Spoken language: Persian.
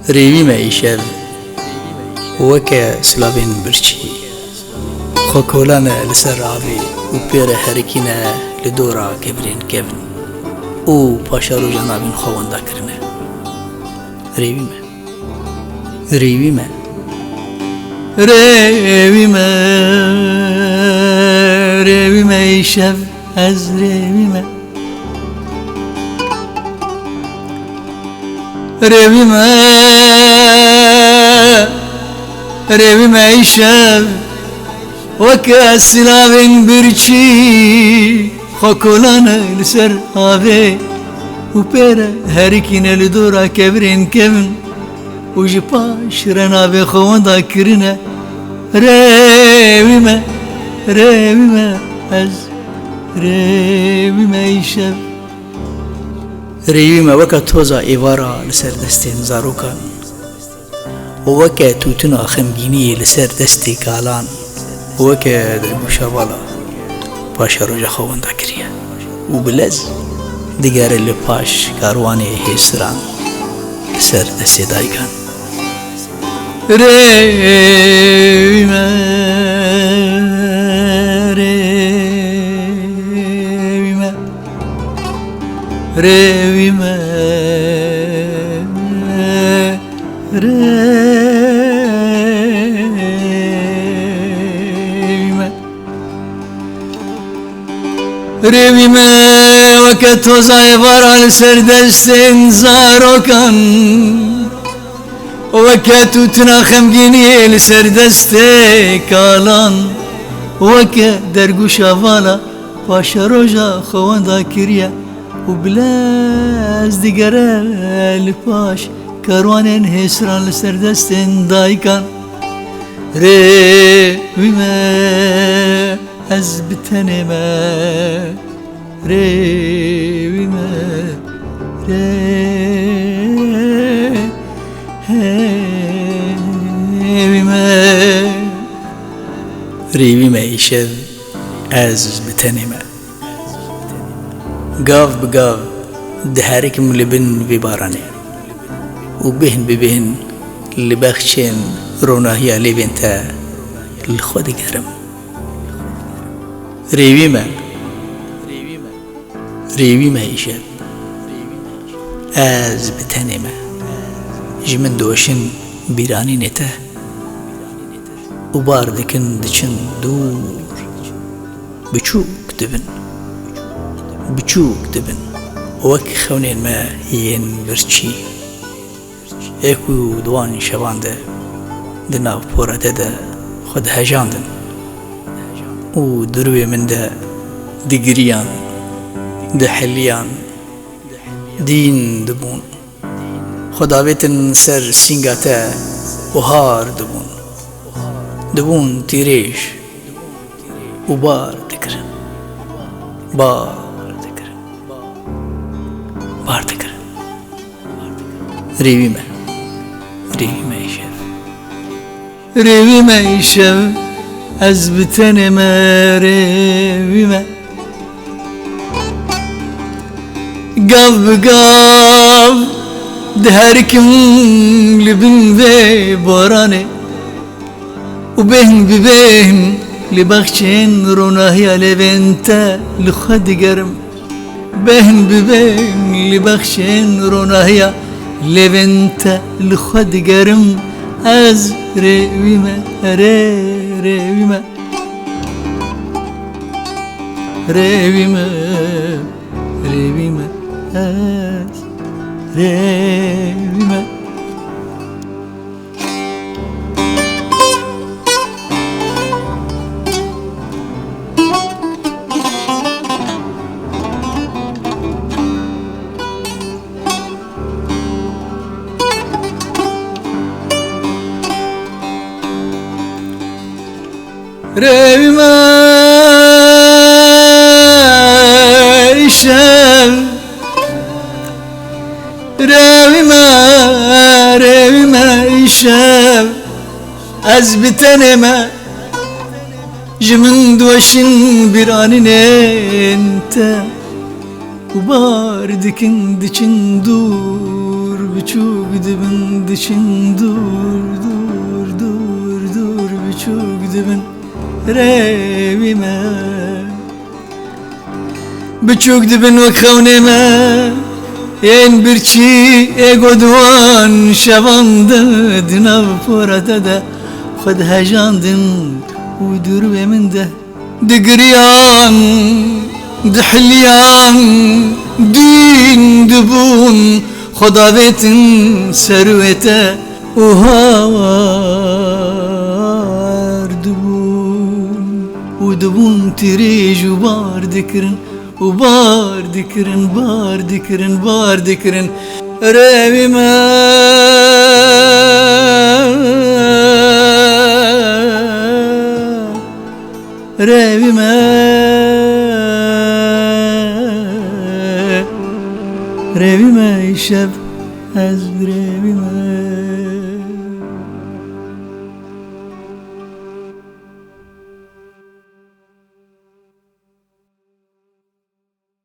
ریویمه ایشب وکه سلاوین برچی خوکولانه لسر آبی و پیر هرکینه لدورا کبرین کبن او پاشا رو جنابین خوانده کرنه ریویمه ایشب از ریویمه ایشب وکه سلاوین برچی خوکولانه لسر آبی و پیر هرکینه لدورا کبرین کبن و جی پاش رنابی خوانده کرنه ریویمه از ریویمه ایشب ریویمه وکه توزا ایوارا لسر دستین زاروکان و وکه توتنا خمگینی لسر دستی کالان و وکه درگوشا بالا پاشا روژا خوانده کریه و بلز دیگر لپاش کاروانی حسران لسر دستی دایگان ریویمه وکه توزای باران سر دستین زاروکان وکه توتنا خمگینی لسر دستی کالان وکه درگوشا والا پاشا روژا خوانده کریه و بلاز دیگره لپاش کاروانین حسران لسر دستین دایکان ریویمه از بتنمه ریویمه ایشب از بتنمه گاو بگاو دهارکم لبن ببارانه و بهن ببهن لبخشن روناهیا لبن تا لخود گرم ریویمه ایشب از بتنمه جمن دوشن بیرانی نته و بار دکن دچن دور بچوک دبن وک خونین ما ین برچی اکو دوان شوانده دناو پورده ده خود هجاندن و دروی من ده دگریان ده حلیان دین دبون خداویتن سر سینگاته و هار دبون تیریش و بار دکرن ریویمه ایشب از بتنمه ریویمه گاو بگاو دهارکم لبن به بارانه و بهن ببهن لبخشن روناهیا لبنتا لخود گرم بهن ببهن لبخشن روناهیا لبنتا لخود گرم از ریویمه از ریویمه ریویمه ایشب از بتنمه جمن دوشن بیرانین انت Ubar dikin diçin dur, Biçuk dibin diçin dur, dur, dur, dur, Biçuk dibin revime. Biçuk dibin ve kavneme yen birçi egodvan şevandı dinav porada da Xud hejandın uydur ve min de digriyan dihliyan din dibun Xudavetin servete uhar dibun Udibun tirij bar dikirin Bar dikirin, bar dikirin, bar dikirin revime. Revime, revime şeb ez revime.